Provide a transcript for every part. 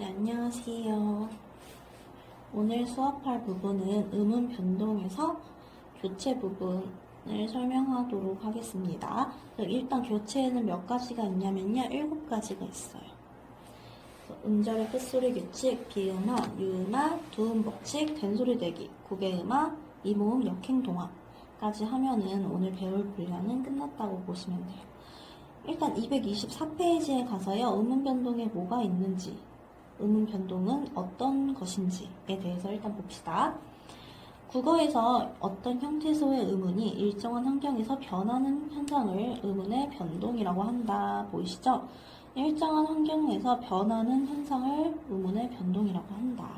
네, 안녕하세요. 오늘 수업할 부분은 음운 변동에서 교체 부분을 설명하도록 하겠습니다. 일단 교체에는 몇 가지가 있냐면요. 7가지가 있어요. 음절의 끝소리 규칙, 비음화, 유음화, 두음 법칙, 된소리 대기, 구개음화, 이모음, 역행동화까지 하면은 오늘 배울 분량은 끝났다고 보시면 돼요. 일단 224페이지에 가서요. 음운 변동에 뭐가 있는지, 음운 변동은 어떤 것인지에 대해서 일단 봅시다. 국어에서 어떤 형태소의 음운이 일정한 환경에서 변하는 현상을 음운의 변동이라고 한다. 보이시죠? 일정한 환경에서 변하는 현상을 음운의 변동이라고 한다.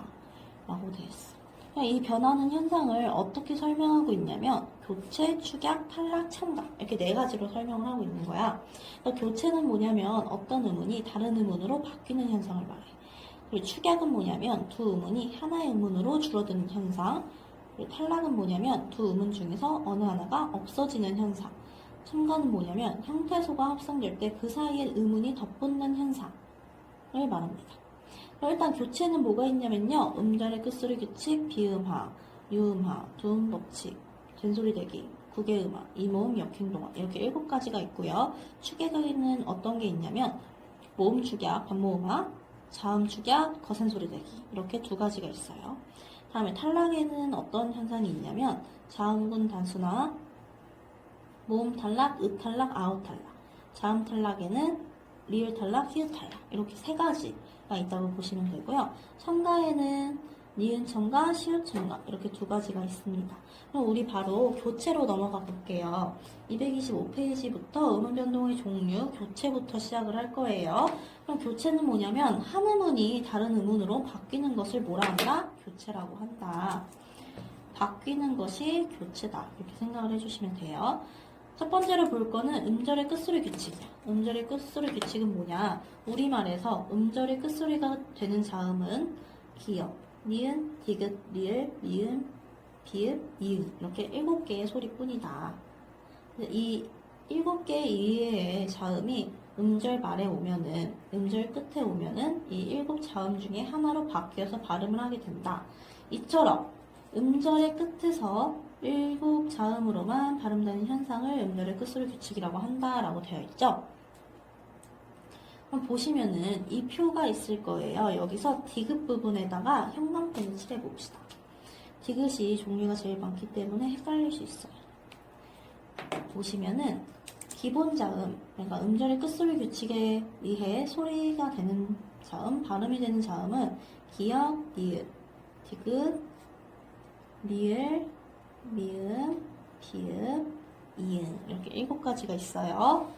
라고 되어 있어. 이 변하는 현상을 어떻게 설명하고 있냐면 교체, 축약, 탈락, 참각 이렇게 4가지로 설명을 하고 있는 거야. 그러니까 교체는 뭐냐면 어떤 음운이 다른 음운으로 바뀌는 현상을 말해. 그리고 축약은 뭐냐면 두 음운이 하나의 음운으로 줄어드는 현상. 그리고 탈락은 뭐냐면 두 음운 중에서 어느 하나가 없어지는 현상. 참가는 뭐냐면 형태소가 합성될 때 그 사이에 음운이 덧붙는 현상을 말합니다. 일단 교체는 뭐가 있냐면요. 음절의 끝소리 규칙, 비음화, 유음화, 두음 법칙, 된소리 대기, 구개음화, 이모음, 역행동화 이렇게 7가지가 있고요. 축약에는 어떤 게 있냐면 모음 축약, 반모음화, 자음 축약, 거센소리 대기 이렇게 2가지가 있어요. 다음에 탈락에는 어떤 현상이 있냐면 자음군 단순화, 모음 탈락, 읍 탈락, 아웃 탈락. 자음 탈락에는 리을 탈락, 히읗 탈락 이렇게 3가지가 있다고 보시면 되고요. 첨가에는 니은 첨가, 시읒 첨가 이렇게 2가지가 있습니다. 그럼 우리 바로 교체로 넘어가 볼게요. 225페이지부터 음운 변동의 종류, 교체부터 시작을 할 거예요. 그럼 교체는 뭐냐면 한 음운이 다른 음운으로 바뀌는 것을 뭐라 한다? 교체라고 한다. 바뀌는 것이 교체다. 이렇게 생각을 해주시면 돼요. 첫 번째로 볼 거는 음절의 끝소리 규칙이야. 음절의 끝소리 규칙은 뭐냐? 우리말에서 음절의 끝소리가 되는 자음은 기역, 니은, 디귿, 리을, 미음, 비읍, 이음 이렇게 7개의 소리뿐이다. 이 7개 이외의 자음이 음절 말에 오면은, 음절 끝에 오면은 이 7자음 중에 하나로 바뀌어서 발음을 하게 된다. 이처럼 음절의 끝에서 7자음으로만 발음되는 현상을 음절의 끝소리 규칙이라고 한다라고 되어 있죠. 그럼 보시면은 이 표가 있을 거예요. 여기서 디귿 부분에다가 형광펜을 칠해 봅시다. 디귿이 종류가 제일 많기 때문에 헷갈릴 수 있어요. 보시면은 기본 자음, 그러니까 음절의 끝소리 규칙에 의해 소리가 되는 자음, 발음이 되는 자음은 기역, 니은, 디귿, 리을, 미음, 비읍, 이응 이렇게 7가지가 있어요.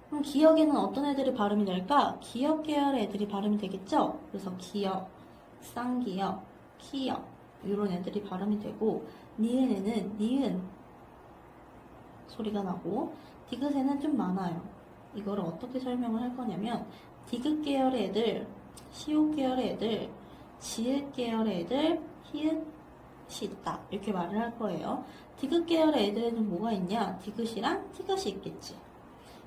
그럼 기역에는 어떤 애들이 발음이 될까? 기역 계열의 애들이 발음이 되겠죠? 그래서 기역, 쌍기역, 키역 이런 애들이 발음이 되고 니은에는 니은 소리가 나고 디귿에는 좀 많아요. 이거를 어떻게 설명을 할 거냐면 디귿 계열의 애들, 시옷 계열의 애들, 지읒 계열의 애들, 히읗이 있다 이렇게 말을 할 거예요. 디귿 계열의 애들에는 뭐가 있냐? 디귿이랑 티귿이 있겠지.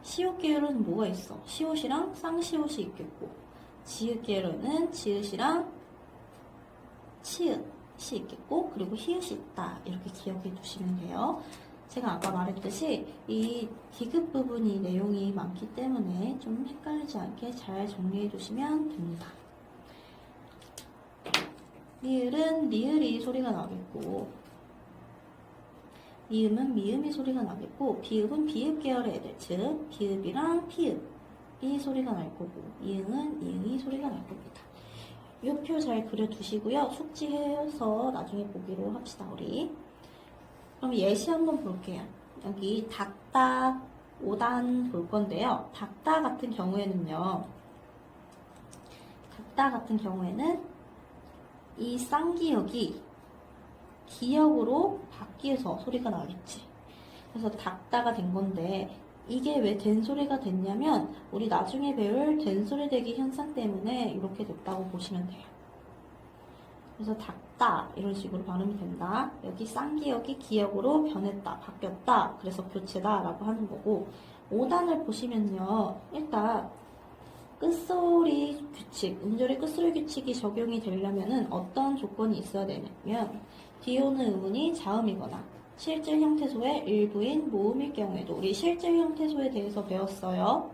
시옷 계열은 뭐가 있어? 시옷이랑 쌍시옷이 있겠고 지읒 계열은 지읒이랑 치읒이 있겠고 그리고 히읗이 있다 이렇게 기억해 두시면 돼요. 제가 아까 말했듯이 이 디귿 부분이 내용이 많기 때문에 좀 헷갈리지 않게 잘 정리해 두시면 됩니다. 리을은 리을이 소리가 나겠고 미음은 미음이 소리가 나겠고 비읍은 비읍 계열의 애들 즉 비읍이랑 피읍이 소리가 날 거고 이응은 이응이 소리가 날 겁니다. 이 표 잘 그려두시고요. 숙지해서 나중에 보기로 합시다 우리. 그럼 예시 한번 볼게요. 여기 닭다 5단 볼 건데요. 닭다 같은 경우에는요. 닭다 같은 경우에는 이 쌍기역이 기역으로 바뀌어서 소리가 나겠지. 그래서 닭다가 된 건데 이게 왜 된소리가 됐냐면 우리 나중에 배울 된소리 대기 현상 때문에 이렇게 됐다고 보시면 돼요. 그래서 닭다 이런 식으로 발음이 된다. 여기 쌍기역이 기역으로 변했다, 바뀌었다. 그래서 교체다 라고 하는 거고 5단을 보시면요. 일단 끝소리 규칙, 음절의 끝소리 규칙이 적용이 되려면은 어떤 조건이 있어야 되냐면 뒤에 오는 의문이 자음이거나 실질 형태소의 일부인 모음일 경우에도 우리 실질 형태소에 대해서 배웠어요.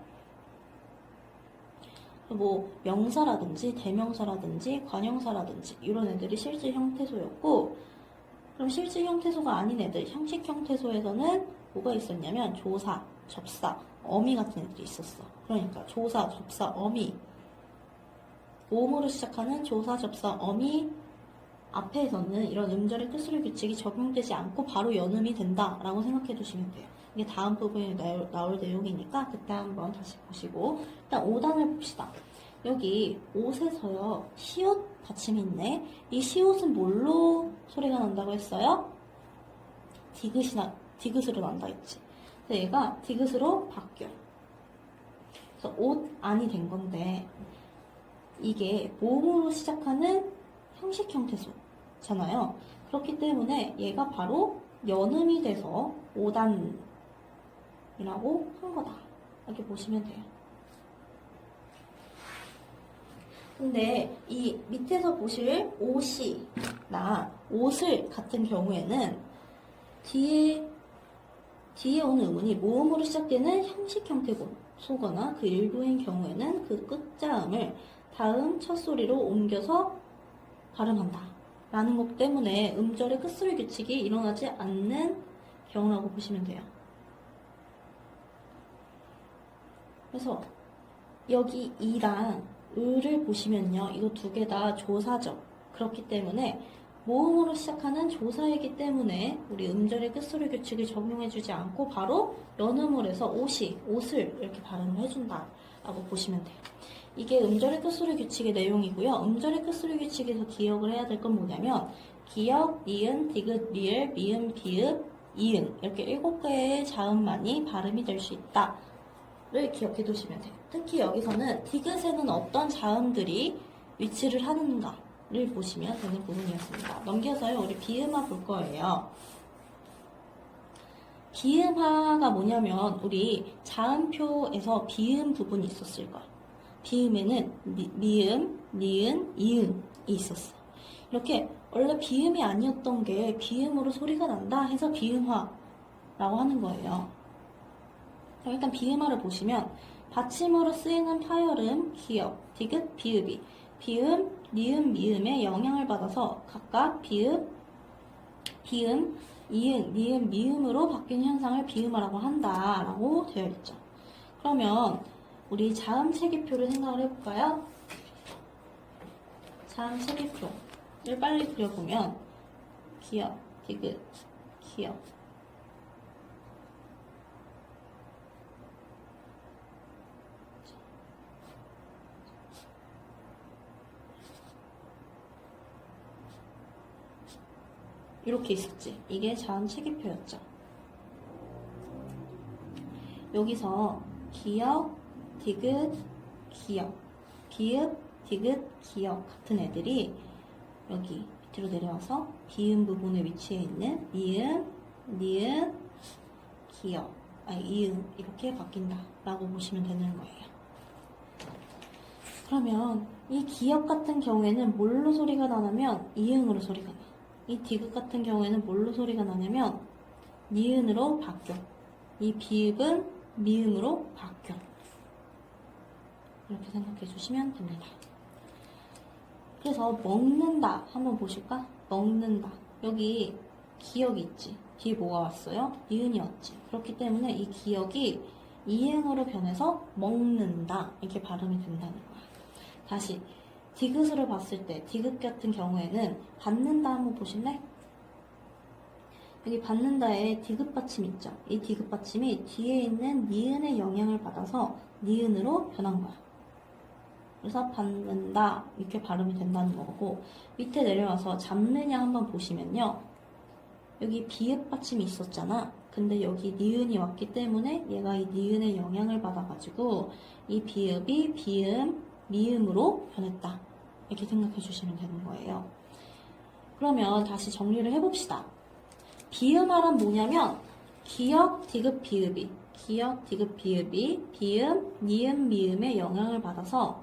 뭐 명사라든지 대명사라든지 관형사라든지 이런 애들이 실질 형태소였고, 그럼 실질 형태소가 아닌 애들, 형식 형태소에서는 뭐가 있었냐면 조사, 접사, 어미 같은 애들이 있었어. 그러니까 조사, 접사, 어미, 모음으로 시작하는 조사, 접사, 어미 앞에서는 이런 음절의 끝소리 규칙이 적용되지 않고 바로 연음이 된다라고 생각해 두시면 돼요. 이게 다음 부분에 나올 내용이니까 그때 한번 다시 보시고, 일단 5단을 봅시다. 여기 옷에서요, 시옷 받침이 있네. 이 시옷은 뭘로 소리가 난다고 했어요? 디귿으로 난다 했지. 그래서 얘가 디귿으로 바뀌어. 그래서 옷 안이 된 건데, 이게 모음으로 시작하는 형식 형태소잖아요. 그렇기 때문에 얘가 바로 연음이 돼서 5단이라고 한 거다. 이렇게 보시면 돼요. 근데 이 밑에서 보실 옷이나 옷을 같은 경우에는 뒤에 오는 의문이 모음으로 시작되는 형식 형태소거나 그 일부인 경우에는 그 끝자음을 다음 첫 소리로 옮겨서 발음한다 라는 것 때문에 음절의 끝소리 규칙이 일어나지 않는 경우라고 보시면 돼요. 그래서 여기 이랑 을을 보시면요, 이거 두 개 다 조사죠. 그렇기 때문에 모음으로 시작하는 조사이기 때문에 우리 음절의 끝소리 규칙을 적용해주지 않고 바로 연음을 해서 옷을 이렇게 발음을 해준다 라고 보시면 돼요. 이게 음절의 끝소리 규칙의 내용이고요. 음절의 끝소리 규칙에서 기억을 해야 될 건 뭐냐면 기역, 니은, 디귿, 리을, 미음, 비읍, 이응 이렇게 7개의 자음만이 발음이 될 수 있다를 기억해 두시면 돼요. 특히 여기서는 디귿에는 어떤 자음들이 위치를 하는가를 보시면 되는 부분이었습니다. 넘겨서요, 우리 비음화 볼 거예요. 비음화가 뭐냐면 우리 자음표에서 비음 부분이 있었을 거예요. 비음에는 미음, 니은, 이응이 있었어. 이렇게 원래 비음이 아니었던 게 비음으로 소리가 난다 해서 비음화라고 하는 거예요. 일단 비음화를 보시면 받침으로 쓰이는 파열음, 기역, 디귿, 비읍이 비음, 니은, 미음의 영향을 받아서 각각 비읍, 비음, 이응, 니은, 미음으로 바뀌는 현상을 비음화라고 한다라고 되어 있죠. 그러면 우리 자음 체계표를 생각을 해볼까요? 자음 체계표를 빨리 그려보면 기역, 디귿, 기역, 이렇게 있었지. 이게 자음 체계표였죠. 여기서 기역, 디귿, 기역, 기읍, 디귿, 기역 같은 애들이 여기 밑으로 내려와서 비음 부분에 위치해 있는 미음, 니은, 기역, 이응 이렇게 바뀐다라고 보시면 되는 거예요. 그러면 이 기역 같은 경우에는 뭘로 소리가 나냐면 이응으로 소리가 나. 이 디귿 같은 경우에는 뭘로 소리가 나냐면 니은으로 바뀌어. 이 비읍은 미음으로 바뀌어. 이렇게 생각해 주시면 됩니다. 그래서 먹는다 한번 보실까? 먹는다. 여기 기역이 있지. 뒤에 뭐가 왔어요? 니은이 왔지. 그렇기 때문에 이 기역이 이응으로 변해서 먹는다 이렇게 발음이 된다는 거야. 다시 디귿으로 봤을 때 디귿 같은 경우에는 받는다 한번 보실래? 여기 받는다에 디귿 받침 있죠. 이 디귿 받침이 뒤에 있는 니은의 영향을 받아서 니은으로 변한 거야. 그래서 받는다 이렇게 발음이 된다는 거고, 밑에 내려와서 잡느냐 한번 보시면요, 여기 비읍 받침이 있었잖아. 근데 여기 니은이 왔기 때문에 얘가 이 니은의 영향을 받아가지고 이 비읍이 비음, 미음으로 변했다 이렇게 생각해 주시면 되는 거예요. 그러면 다시 정리를 해봅시다. 비음화란 뭐냐면 기역, 디귿, 비읍이 기역, 디귿, 비읍이 비음, 니은, 미음의 영향을 받아서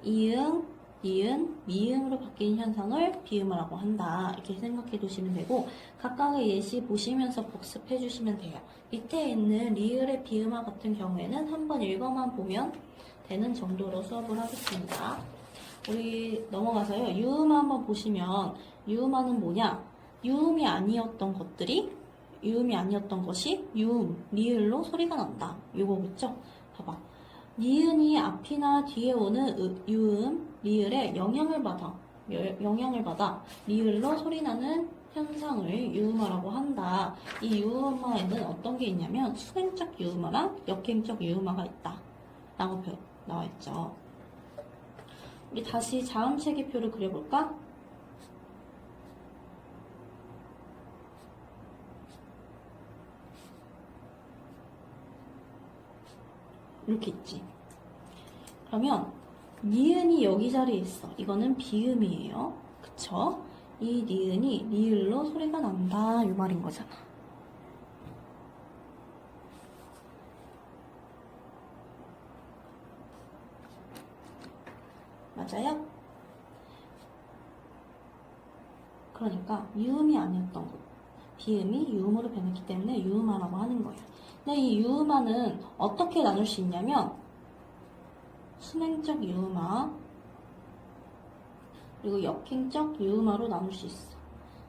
이응, 니은, 미음으로 바뀌는 현상을 비음어라고 한다. 이렇게 생각해 두시면 되고 각각의 예시 보시면서 복습해 주시면 돼요. 밑에 있는 리을의 비음어 같은 경우에는 한번 읽어만 보면 되는 정도로 수업을 하겠습니다. 우리 넘어가서요. 유음어 한번 보시면 유음어는 뭐냐? 유음이 아니었던 것이 유음, 리을로 소리가 난다. 요거겠죠? 봐봐. 니은이 앞이나 뒤에 오는 유음, 리을에 영향을 받아 리을로 소리나는 현상을 유음어라고 한다. 이 유음어에는 어떤 게 있냐면 수행적 유음어랑 역행적 유음어가 있다. 라고 나와 있죠. 우리 다시 자음체계표를 그려볼까? 이렇게 있지. 그러면 니은이 여기 자리에 있어. 이거는 비음이에요. 그쵸? 이 니은이 리을로 소리가 난다. 이 말인 거잖아. 맞아요? 그러니까 유음이 아니었던 것. 비음이 유음으로 변했기 때문에 유음화라고 하는 거예요. 근데 이 유음화는 어떻게 나눌 수 있냐면 순행적 유음화 그리고 역행적 유음화로 나눌 수 있어.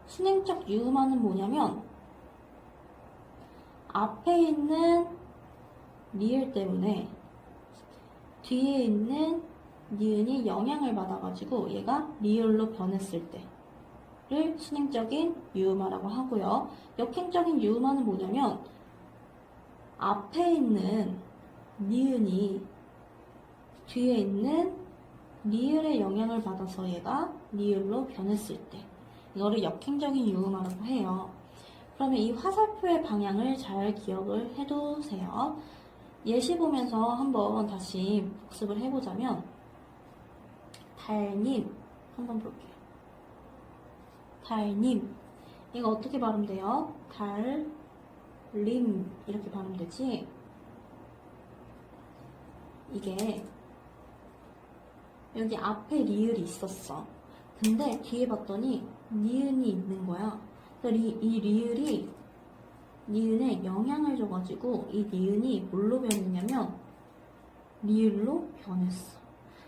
순행적 유음화는 뭐냐면 앞에 있는 리을 때문에 뒤에 있는 니은이 영향을 받아가지고 얘가 리을로 변했을 때를 순행적인 유음화라고 하고요. 역행적인 유음화는 뭐냐면 앞에 있는 니은이 뒤에 있는 리을의 영향을 받아서 얘가 리을로 변했을 때 이거를 역행적인 유음화라고 해요. 그러면 이 화살표의 방향을 잘 기억을 해두세요. 예시 보면서 한번 다시 복습을 해보자면 달님 한번 볼게요. 달님 이거 어떻게 발음돼요? 달림 이렇게 발음되지? 이게 여기 앞에 리을이 있었어. 근데 뒤에 봤더니 니은이 있는 거야. 이 리을이 니은에 영향을 줘가지고 이 니은이 뭘로 변했냐면 리을로 변했어.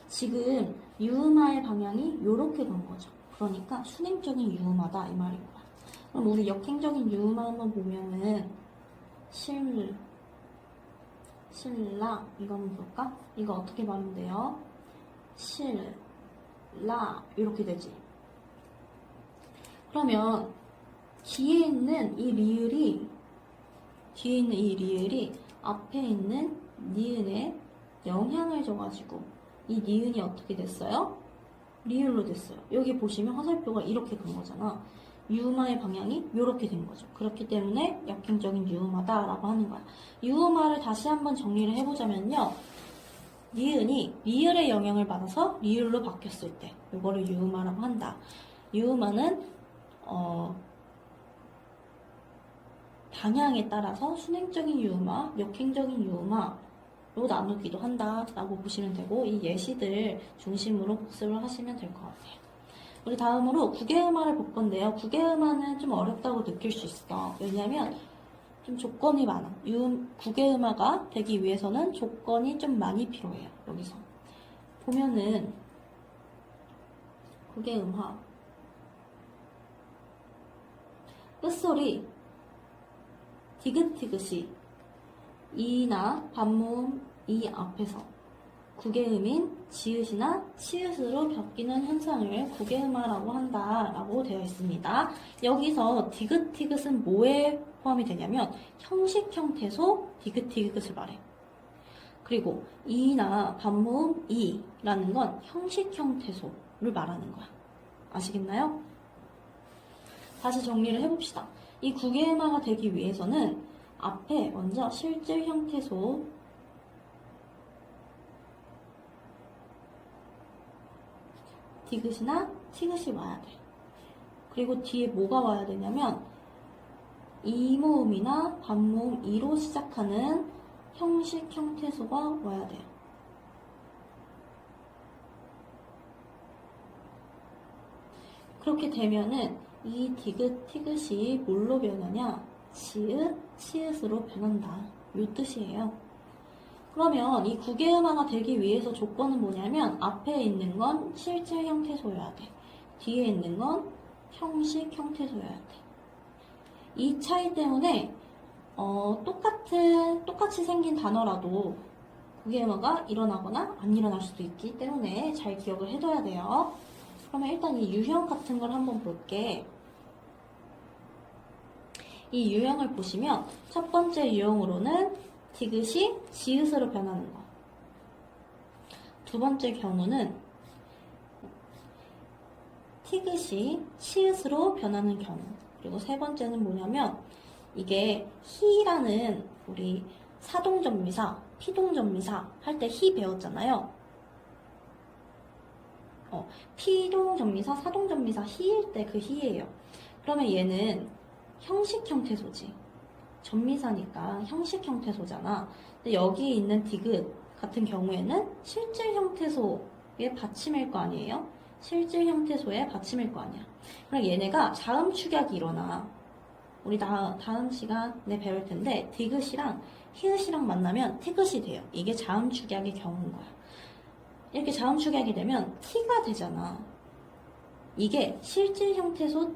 지금 유음화의 방향이 이렇게 간 거죠. 그러니까 순행적인 유음화다 이 말인 거야. 그럼 우리 역행적인 유음화 한번 보면은 신라 이거 한번 볼까? 이거 어떻게 발음돼요? 실라 이렇게 되지. 그러면 뒤에 있는 이 리을이 앞에 있는 니은에 영향을 줘가지고 이 니은이 어떻게 됐어요? 리을로 됐어요. 여기 보시면 화살표가 이렇게 간 거잖아. 유음화의 방향이 이렇게 된 거죠. 그렇기 때문에 역행적인 유음화다라고 하는 거야. 유음화를 다시 한번 정리를 해보자면요. 니은이 리을의 영향을 받아서 리을로 바뀌었을 때 이거를 유음화라고 한다. 유음화는 방향에 따라서 순행적인 유음화, 역행적인 유음화로 나누기도 한다라고 보시면 되고 이 예시들 중심으로 복습을 하시면 될 것 같아요. 우리 다음으로 국외음화를 볼 건데요. 국외음화는 좀 어렵다고 느낄 수 있어. 왜냐하면 좀 조건이 많아. 국외음화가 되기 위해서는 조건이 좀 많이 필요해요. 여기서 보면은 국외음화 끝소리 디귿디귿이 이나 반모음 이 앞에서 국외음인 지읒이나 치읒으로 바뀌는 현상을 국외음화라고 한다라고 되어 있습니다. 여기서 디귿디귿은 뭐에 포함이 되냐면 형식 형태소 디귿디귿을 말해. 그리고 이나 반모음 이라는 건 형식 형태소를 말하는 거야. 아시겠나요? 다시 정리를 해봅시다. 이 국외음화가 되기 위해서는 앞에 먼저 실질 형태소 디귿이나 티귿이 와야 돼. 그리고 뒤에 뭐가 와야 되냐면 이모음이나 반모음 이로 시작하는 형식 형태소가 와야 돼요. 그렇게 되면은 이 디귿, 티귿이 뭘로 변하냐? 지읒, 치읒으로 변한다. 요 뜻이에요. 그러면 이 국외음화가 되기 위해서 조건은 뭐냐면 앞에 있는 건 실질 형태소여야 돼. 뒤에 있는 건 형식 형태소여야 돼. 이 차이 때문에 똑같이 생긴 단어라도 국외음화가 일어나거나 안 일어날 수도 있기 때문에 잘 기억을 해둬야 돼요. 그러면 일단 이 유형 같은 걸 한번 볼게. 이 유형을 보시면 첫 번째 유형으로는 디귿이 지읒으로 변하는 거. 두 번째 경우는 티귿이 치읒으로 변하는 경우. 그리고 세 번째는 뭐냐면 이게 히라는 우리 사동전미사, 피동전미사 할 때 히 배웠잖아요. 피동전미사, 사동전미사 히일 때 그 히예요. 그러면 얘는 형식 형태소지. 전미사니까 형식 형태소잖아. 근데 여기 있는 디귿 같은 경우에는 실질 형태소의 받침일 거 아니에요? 실질 형태소의 받침일 거 아니야. 그럼 얘네가 자음 축약이 일어나. 우리 다음 시간에 배울 텐데 디귿이랑 히읗이랑 만나면 티귿이 돼요. 이게 자음 축약의 경우인 거야. 이렇게 자음 축약이 되면 티가 되잖아. 이게 실질 형태소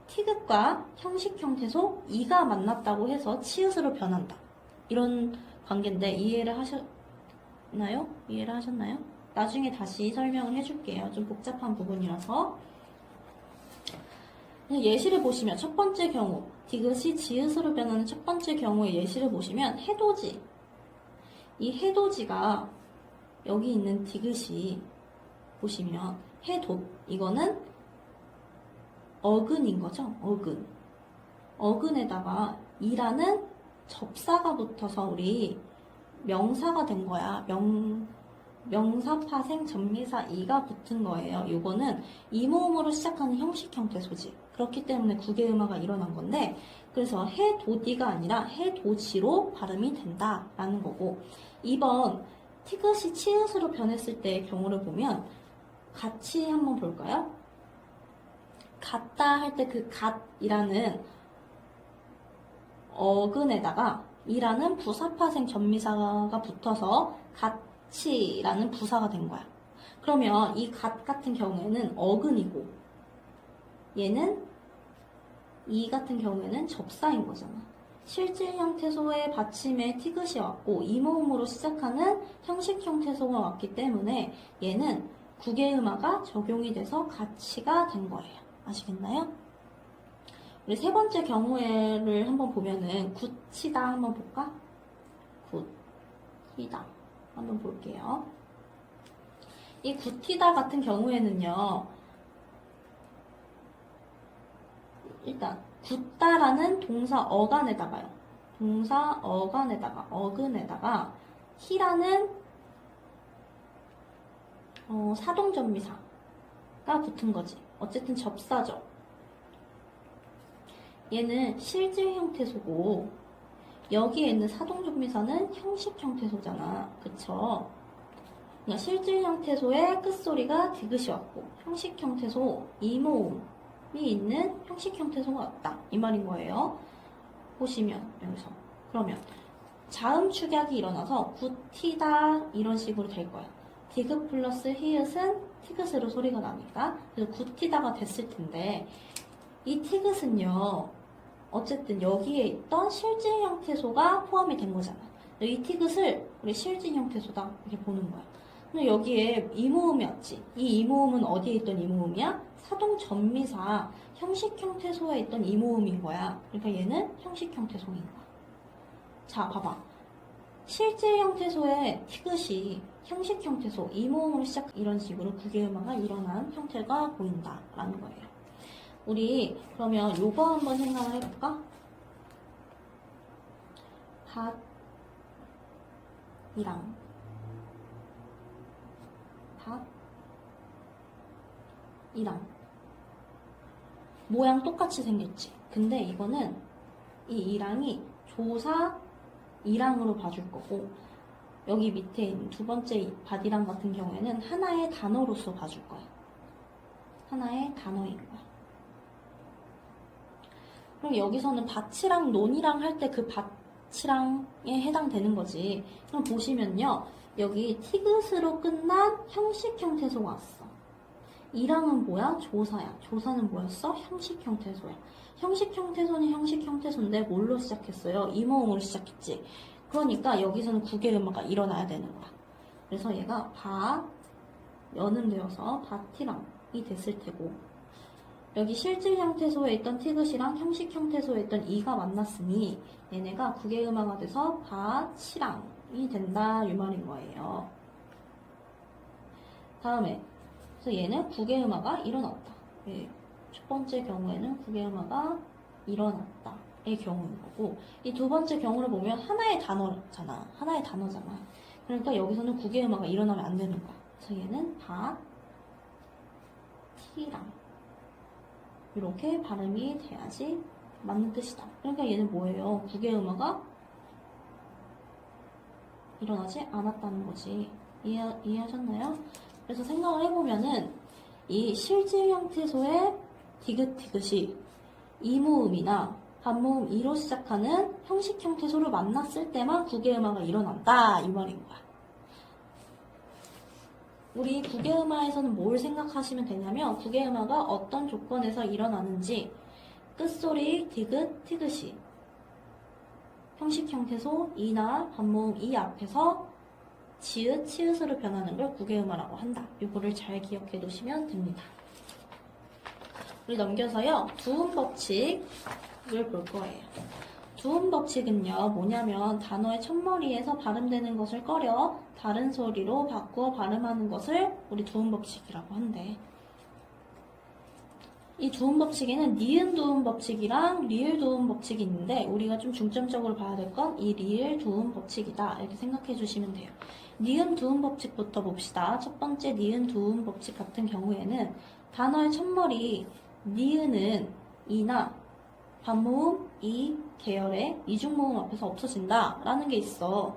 티귿과 형식 형태소 이가 만났다고 해서 치읓으로 변한다. 이런 관계인데 이해를 하셨나요? 이해를 하셨나요? 나중에 다시 설명을 해줄게요. 좀 복잡한 부분이라서. 예시를 보시면 첫 번째 경우 디귿이 지읒으로 변하는 첫 번째 경우의 예시를 보시면 해돋이. 이 해돋이가 여기 있는 디귿이 보시면 해돋 이거는 어근인 거죠. 어근. 어근에다가 이라는 접사가 붙어서 우리 명사가 된 거야. 명사파생 전미사 이가 붙은 거예요. 이거는 이모음으로 시작하는 형식 형태소지. 그렇기 때문에 국외음화가 일어난 건데 그래서 해돋이가 아니라 해돋이로 발음이 된다라는 거고 2번 티귿이 치읓으로 변했을 때의 경우를 보면 같이 한번 볼까요? 같다 할 때 그 갓이라는 어근에다가 이라는 부사파생 전미사가 붙어서 같이라는 부사가 된 거야. 그러면 이 갓 같은 경우에는 어근이고 얘는 이 같은 경우에는 접사인 거잖아. 실질 형태소의 받침에 티귿이 왔고 이모음으로 시작하는 형식 형태소가 왔기 때문에 얘는 국외음화가 적용이 돼서 같이가 된 거예요. 아시겠나요? 우리 세 번째 경우를 한번 보면은 굿이다 한번 볼까? 굿이다 한번 볼게요. 이 굿이다 같은 경우에는요. 일단 굿다라는 동사 어간에다가요. 동사 어간에다가 어근에다가 히라는 사동전미사가 붙은 거지. 어쨌든 접사죠. 얘는 실질 형태소고 여기에 있는 사동전미사는 형식 형태소잖아. 그쵸? 그러니까 실질 형태소의 끝소리가 디귿이 왔고 형식 형태소 이모음이 있는 형식 형태소가 왔다. 이 말인 거예요. 보시면 여기서 그러면 자음 축약이 일어나서 굿티다 이런 식으로 될 거야. 디귿 플러스 히읗은 티귿으로 소리가 나니까 그래서 굿티다가 됐을 텐데 이 티귿은요 어쨌든 여기에 있던 실질 형태소가 포함이 된 거잖아. 이 티귿을 우리 실질 형태소다 이렇게 보는 거야. 근데 여기에 이모음이 왔지. 이 이모음은 어디에 있던 이모음이야? 사동 전미사 형식 형태소에 있던 이모음인 거야. 그러니까 얘는 형식 형태소인 거야. 자, 봐봐. 실질 형태소의 티귿이 형식 형태소, 이모음으로 시작 이런 식으로 국외음화가 일어난 형태가 보인다라는 거예요. 우리 그러면 요거 한번 생각을 해볼까? 밭이랑 밭이랑 모양 똑같이 생겼지. 근데 이거는 이 이랑이 조사 이랑으로 봐줄 거고 여기 밑에 있는 두 번째 밭이랑 같은 경우에는 하나의 단어로서 봐줄 거야. 하나의 단어인 거야. 그럼 여기서는 밭이랑 논이랑 할 때 그 밭이랑에 해당되는 거지. 그럼 보시면요. 여기 티귿으로 끝난 형식 형태소가 왔어. 이랑은 뭐야? 조사야. 조사는 뭐였어? 형식 형태소야. 형식 형태소는 형식 형태소인데 뭘로 시작했어요? 이모음으로 시작했지. 그러니까 여기서는 국외음화가 일어나야 되는 거야. 그래서 얘가 밭, 여는 되어서 밭이랑이 됐을 테고, 여기 실질 형태소에 있던 티귿이랑 형식 형태소에 있던 이가 만났으니 얘네가 국외음화가 돼서 밭이랑이 된다 이 말인 거예요. 다음에 그래서 얘는 국외음화가 일어났다. 예, 첫 번째 경우에는 국외음화가 일어났다의 경우인 거고, 이 두 번째 경우를 보면 하나의 단어잖아. 하나의 단어잖아. 그러니까 여기서는 국외음화가 일어나면 안 되는 거야. 그래서 얘는 밭이랑 이렇게 발음이 돼야지 맞는 뜻이다. 그러니까 얘는 뭐예요? 국외음화가 일어나지 않았다는 거지. 이해하셨나요? 그래서 생각을 해보면은 이 실질 형태소의 디귿이 이모음이나 반모음 이로 시작하는 형식 형태소를 만났을 때만 국외음화가 일어난다 이 말인 거야. 우리 국외음화에서는 뭘 생각하시면 되냐면 국외음화가 어떤 조건에서 일어나는지 끝소리 디귿, 티귿이 형식 형태소 이나 반모음 이 앞에서 지읒, 치읒으로 변하는 걸 국외음화라고 한다. 이거를 잘 기억해 두시면 됩니다. 우리 넘겨서요. 두음 법칙을 볼 거예요. 두음 법칙은요. 뭐냐면 단어의 첫머리에서 발음되는 것을 꺼려 다른 소리로 바꾸어 발음하는 것을 우리 두음 법칙이라고 한대. 이 두음 법칙에는 니은 두음 법칙이랑 리을 두음 법칙이 있는데 우리가 좀 중점적으로 봐야 될 건 이 리을 두음 법칙이다. 이렇게 생각해 주시면 돼요. 니은 두음 법칙부터 봅시다. 첫 번째 니은 두음 법칙 같은 경우에는 단어의 첫머리 니은은 이나 반모음 이 계열의 이중모음 앞에서 없어진다 라는 게 있어.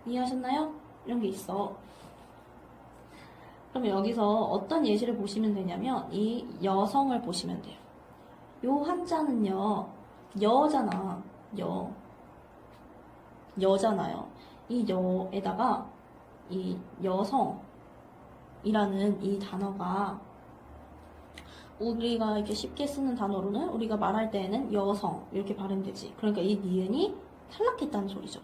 이해하셨나요? 이런 게 있어. 그럼 여기서 어떤 예시를 보시면 되냐면 이 여성을 보시면 돼요. 요 한자는요. 여잖아. 여잖아요. 이 여에다가 이 여성이라는 이 단어가 우리가 이렇게 쉽게 쓰는 단어로는 우리가 말할 때에는 여성 이렇게 발음되지. 그러니까 이 니은이 탈락했다는 소리죠.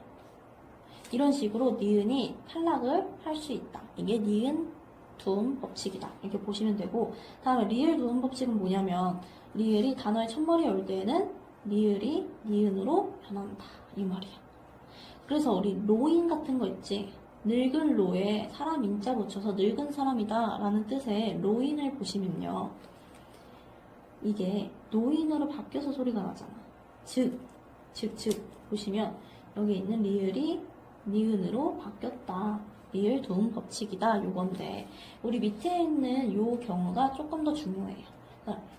이런 식으로 니은이 탈락을 할 수 있다. 이게 니은 두음 법칙이다. 이렇게 보시면 되고, 다음에 리을 두음 법칙은 뭐냐면 리을이 단어의 첫머리에 올 때에는 리을이 니은으로 변한다. 이 말이야. 그래서 우리 로인 같은 거 있지. 늙은 로에 사람 인자 붙여서 늙은 사람이다 라는 뜻의 로인을 보시면요. 이게 노인으로 바뀌어서 소리가 나잖아. 즉 보시면 여기 있는 리을이 니은으로 바뀌었다. 리을 두음 법칙이다. 요건데 우리 밑에 있는 요 경우가 조금 더 중요해요.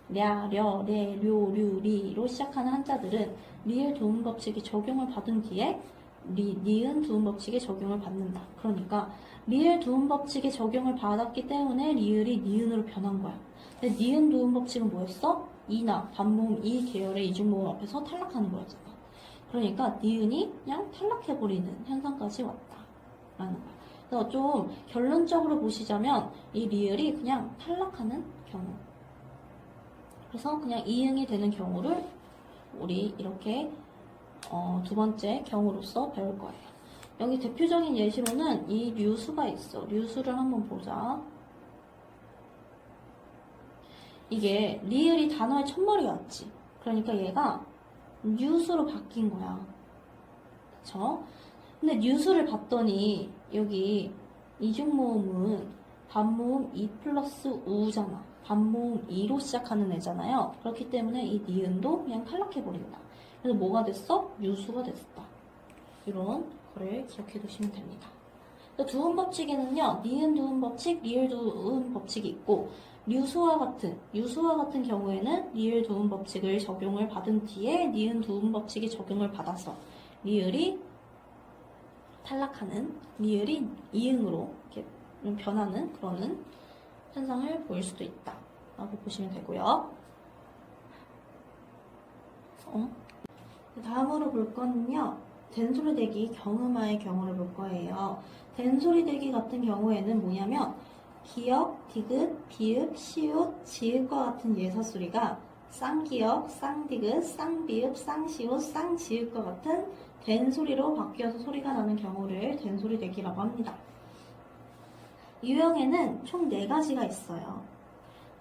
랴, 려, 레, 료, 류, 리로 시작하는 한자들은 리을 두음 법칙이 적용을 받은 뒤에 니은 두음 법칙에 적용을 받는다. 그러니까 리을 두음 법칙에 적용을 받았기 때문에 리을이 니은으로 변한 거야. 근데 니은 두음 법칙은 뭐였어? 이나 반모음 이 계열의 이중모음 앞에서 탈락하는 거였잖아. 그러니까 니은이 그냥 탈락해버리는 현상까지 왔다라는 거야. 그래서 좀 결론적으로 보시자면 이 리을이 그냥 탈락하는 경우. 그래서 그냥 이응이 되는 경우를 우리 이렇게 두 번째 경우로서 배울 거예요. 여기 대표적인 예시로는 이 류수가 있어. 류수를 한번 보자. 이게 리을이 단어의 첫머리였지. 그러니까 얘가 류수로 바뀐 거야. 그쵸? 근데 류수를 봤더니 여기 이중모음은 반모음 이 플러스 우잖아. 반모음 이로 시작하는 애잖아요. 그렇기 때문에 이 니은도 그냥 탈락해버린다. 그래서 뭐가 됐어? 류수가 됐다. 이런 거를 기억해 두시면 됩니다. 두음 법칙에는요, 니은 두음 법칙, 리을 두음 법칙이 있고, 류수와 같은 경우에는 리을 두음 법칙을 적용을 받은 뒤에 니은 두음 법칙이 적용을 받아서 리을이 탈락하는, 리을이 이응으로 이렇게 변하는 그런 현상을 보일 수도 있다 라고 보시면 되고요. 다음으로 볼 거는요, 된소리대기 경음화의 경우를 볼 거예요. 된소리대기 같은 경우에는 뭐냐면 기역, 디귿, 비읍, 시옷, 지읒과 같은 예사소리가 쌍기역, 쌍디귿, 쌍비읍, 쌍시옷, 쌍지읒과 같은 된소리로 바뀌어서 소리가 나는 경우를 된소리대기라고 합니다. 유형에는 총 4가지가 있어요.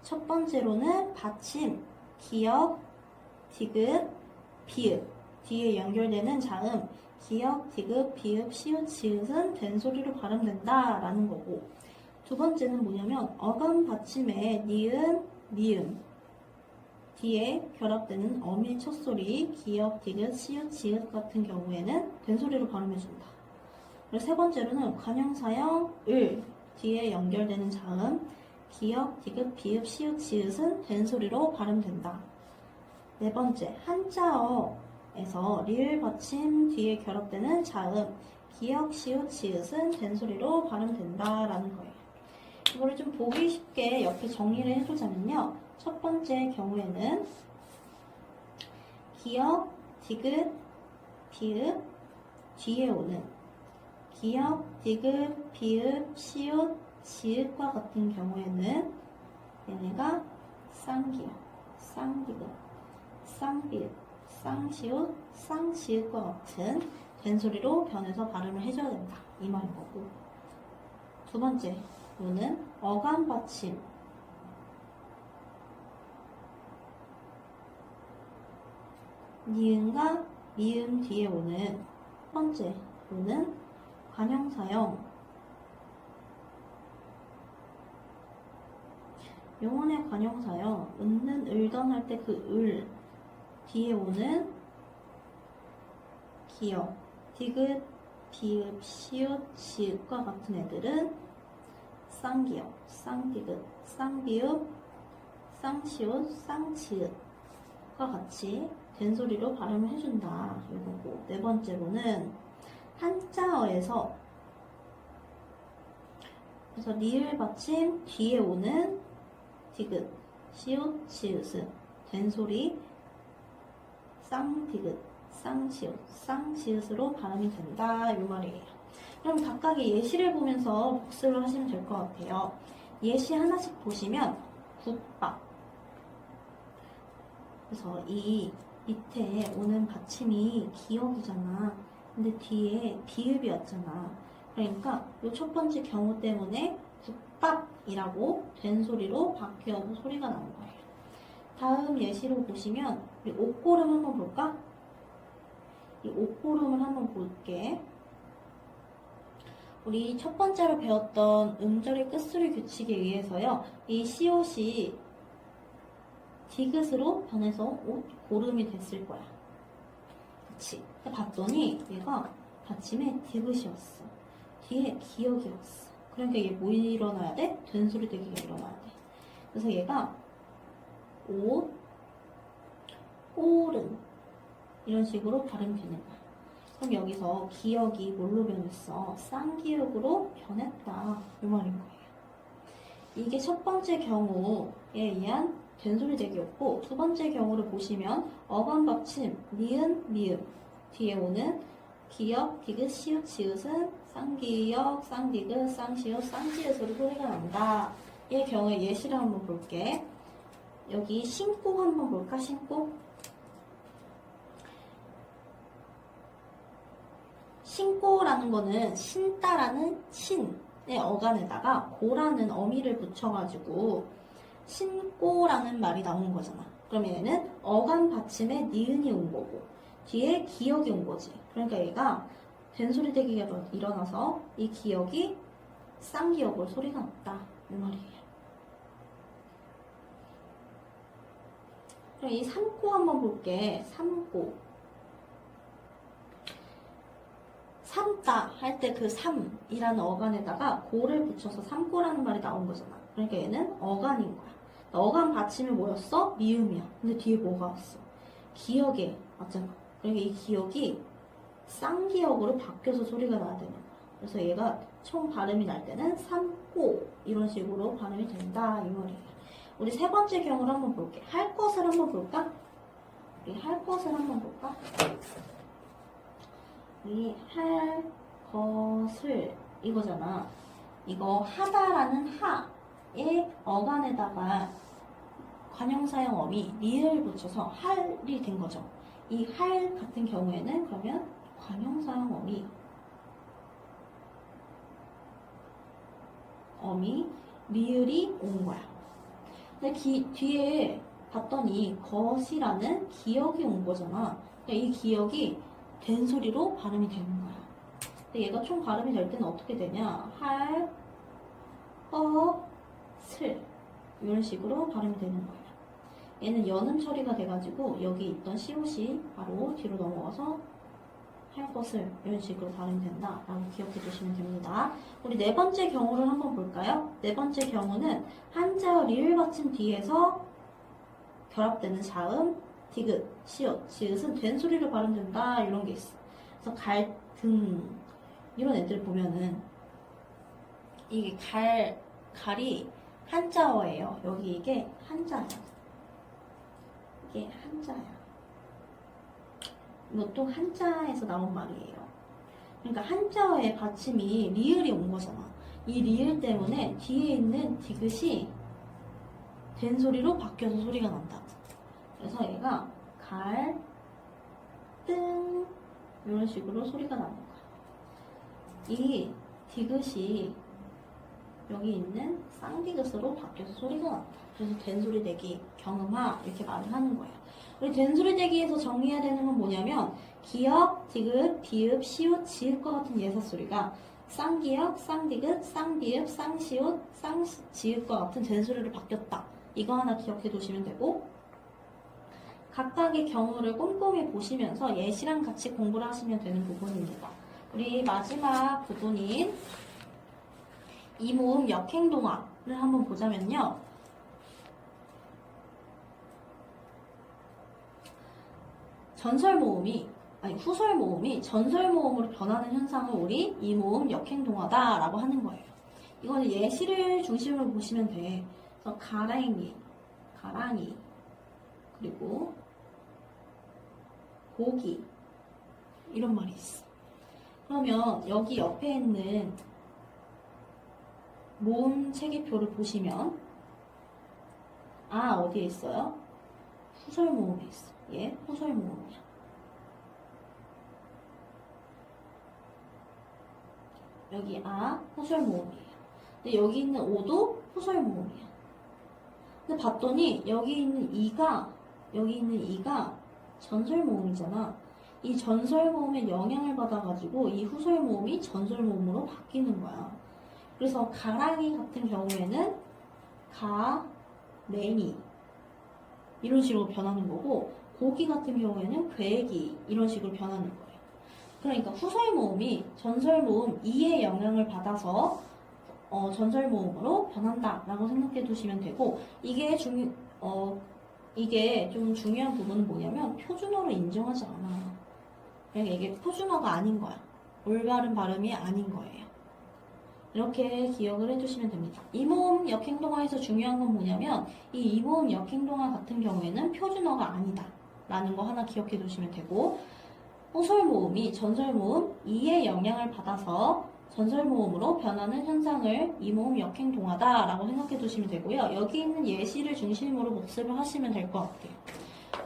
첫 번째로는 받침, 기역, 디귿, 비읍, 뒤에 연결되는 자음, 기역, 디귿, 비읍, 시읒, 지읒은 된소리로 발음된다 라는 거고, 두 번째는 뭐냐면 어감 받침에 니은, 미음 뒤에 결합되는 어미 첫소리, 기역, 디귿, 시읒, 지읒 같은 경우에는 된소리로 발음해준다. 그리고 세 번째로는 관형사형, 을 뒤에 연결되는 자음, 기역, 디귿, 비읍, 시읒, 지읒은 된소리로 발음된다. 네 번째, 한자어에서 리을 받침 뒤에 결합되는 자음, 기역, 시읒, 지읒은 된소리로 발음된다라는 거예요. 이거를 좀 보기 쉽게 옆에 정리를 해보자면요. 첫 번째 경우에는 기역, 디귿, 비읍 뒤에 오는 기역, 디귿, 비읍, 시읒, 지읒과 같은 경우에는 얘네가 쌍기역, 쌍디귿, 쌍비읍, 쌍시읒, 쌍지읒과 같은 된소리로 변해서 발음을 해줘야 된다. 이 말인 거고. 두 번째, 요는 어감 받침. 니은과 미음 뒤에 오는 첫 번째, 요는 관형사형. 영혼의 관형사형, 은는 을던 할 때 그 을 뒤에 오는 기역, 디귿, 비읍, 시읒, 지읒과 같은 애들은 쌍기역, 쌍디귿, 쌍비읍, 쌍시읒, 쌍지읒과 같이 된소리로 발음을 해준다. 이거고. 네 번째로는 한자어에서 그래서 리을 받침 뒤에 오는 디귿, 시읒, 지읒은 된소리 쌍디귿, 쌍시읒, 쌍지읒으로 발음이 된다. 이 말이에요. 그럼 각각의 예시를 보면서 복습을 하시면 될 것 같아요. 예시 하나씩 보시면 국밥. 그래서 이 밑에 오는 받침이 기역이잖아. 근데 뒤에 비읍이었잖아. 그러니까 이 첫 번째 경우 때문에 국밥이라고 된소리로 바뀌어서 소리가 나는 거예요. 다음 예시로 보시면 우리 옥고름 한번 볼까? 이 옥고름을 한번 볼게. 우리 첫 번째로 배웠던 음절의 끝소리 규칙에 의해서요, 이 시옷이 디귿으로 변해서 옷 고름이 됐을 거야. 그치? 봤더니 얘가 받침에 디귿이었어. 뒤에 기역이었어. 그러니까 얘 뭐 일어나야 돼? 된소리 대기가 일어나야 돼. 그래서 얘가 옷, 오름 이런 식으로 발음이 되는 거야. 그럼 여기서 기역이 뭘로 변했어? 쌍기역으로 변했다. 이 말인 거예요. 이게 첫 번째 경우에 의한 된소리 대기였고, 두 번째 경우를 보시면 어감 받침, 니은, 미음 뒤에 오는 기역, 디귿, 시읒, 지읒은 쌍기역, 쌍디귿, 쌍시읒, 쌍지읒으로 소리가 난다. 이 경우의 예시를 한번 볼게. 여기 신곡 한번 볼까? 신곡. 신고라는 거는 신다라는 신의 어간에다가 고라는 어미를 붙여가지고 신고라는 말이 나오는 거잖아. 그럼 얘는 어간 받침에 니은이 온 거고 뒤에 기역이 온 거지. 그러니까 얘가 된소리 대기가 일어나서 이 기역이 쌍기역으로 소리가 났다. 이 말이에요. 그럼 이 삼고 한번 볼게. 삼고. 삼다 할 때 그 삼이라는 어간에다가 고를 붙여서 삼고라는 말이 나온 거잖아. 그러니까 얘는 어간인 거야. 어간 받침이 뭐였어? 미음이야. 근데 뒤에 뭐가 왔어? 기역에 왔잖아. 그러니까 이 기역이 쌍기역으로 바뀌어서 소리가 나야 되는 거야. 그래서 얘가 총 발음이 날 때는 삼고 이런 식으로 발음이 된다 이 말이에요. 우리 세 번째 경우를 한번 볼게. 할 것을 한번 볼까? 우리 할 것을 한번 볼까? 우리 할 것을 이거잖아. 이거 하다라는 하의 어간에다가 관형사형 어미 리을 붙여서 할이 된 거죠. 이 할 같은 경우에는 그러면 관형사형 어미 리을이 온 거야. 근데 뒤에 봤더니 것이라는 기억이 온 거잖아. 그러니까 이 기억이 된 소리로 발음이 되는 거야. 근데 얘가 총 발음이 될 때는 어떻게 되냐? 할, 슬 이런 식으로 발음이 되는 거예요. 얘는 연음 처리가 돼가지고 여기 있던 시옷이 바로 뒤로 넘어가서 할 것을 이런 식으로 발음이 된다라고 기억해 주시면 됩니다. 우리 네 번째 경우를 한번 볼까요? 네 번째 경우는 한자어 리을 받침 뒤에서 결합되는 자음, 디귿, 시옷, 지읒은 된 소리로 발음된다 이런 게 있어. 그래서 갈등 이런 애들 보면은 이게 갈이 한자어예요. 여기 이게 한자야. 이게 한자야. 이것도 한자에서 나온 말이에요. 그러니까 한자어의 받침이 리을이 온 거잖아. 이 리을 때문에 뒤에 있는 디귿이 된 소리로 바뀌어서 소리가 난다. 그래서 얘가 갈, 뜬 이런 식으로 소리가 나는 거야. 이 디귿이 여기 있는 쌍디귿으로 바뀌어서 소리가 난다. 그래서 된소리 대기, 경음하 이렇게 말을 하는 거예요. 우리 된소리 대기에서 정리해야 되는 건 뭐냐면 기역, 디귿, 비읍, 시옷, 지읒과 같은 예사소리가 쌍기역, 쌍디귿, 쌍비읍, 쌍시옷, 쌍지읒과 같은 된소리로 바뀌었다. 이거 하나 기억해 두시면 되고 각각의 경우를 꼼꼼히 보시면서 예시랑 같이 공부를 하시면 되는 부분입니다. 우리 마지막 부분인 이모음 역행동화를 한번 보자면요. 후설 모음이 전설 모음으로 변하는 현상을 우리 이모음 역행동화다라고 하는 거예요. 이거는 예시를 중심으로 보시면 돼. 그래서 가랑이, 그리고 고기 이런 말이 있어. 그러면 여기 옆에 있는 모음 체계표를 보시면 어디에 있어요? 후설 모음에 있어. 얘 후설 모음이야. 여기 후설 모음이에요. 근데 여기 있는 오도 후설 모음이야. 근데 봤더니 여기 있는 이가 전설 모음이잖아. 이 전설 모음의 영향을 받아가지고 이 후설 모음이 전설 모음으로 바뀌는 거야. 그래서 가랑이 같은 경우에는 가랭이 이런 식으로 변하는 거고 고기 같은 경우에는 괴기 이런 식으로 변하는 거예요. 그러니까 후설 모음이 전설 모음 2의 영향을 받아서 전설 모음으로 변한다라고 생각해 두시면 되고 이게 좀 중요한 부분은 뭐냐면 표준어로 인정하지 않아. 그러니까 이게 표준어가 아닌 거야. 올바른 발음이 아닌 거예요. 이렇게 기억을 해주시면 됩니다. 이모음 역행동화에서 중요한 건 뭐냐면 이 이모음 역행동화 같은 경우에는 표준어가 아니다 라는 거 하나 기억해 두시면 되고 후설 모음이 전설 모음 2의 영향을 받아서 전설 모음으로 변하는 현상을 이모음 역행동화다 라고 생각해 두시면 되고요. 여기 있는 예시를 중심으로 복습을 하시면 될 것 같아요.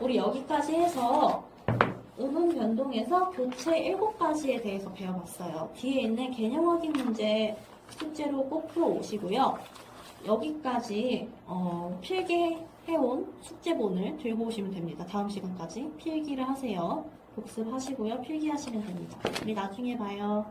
우리 여기까지 해서 음운 변동에서 교체 7가지에 대해서 배워봤어요. 뒤에 있는 개념 확인 문제 숙제로 꼭 풀어오시고요. 여기까지 필기해온 숙제본을 들고 오시면 됩니다. 다음 시간까지 필기를 하세요. 복습하시고요. 필기하시면 됩니다. 우리 나중에 봐요.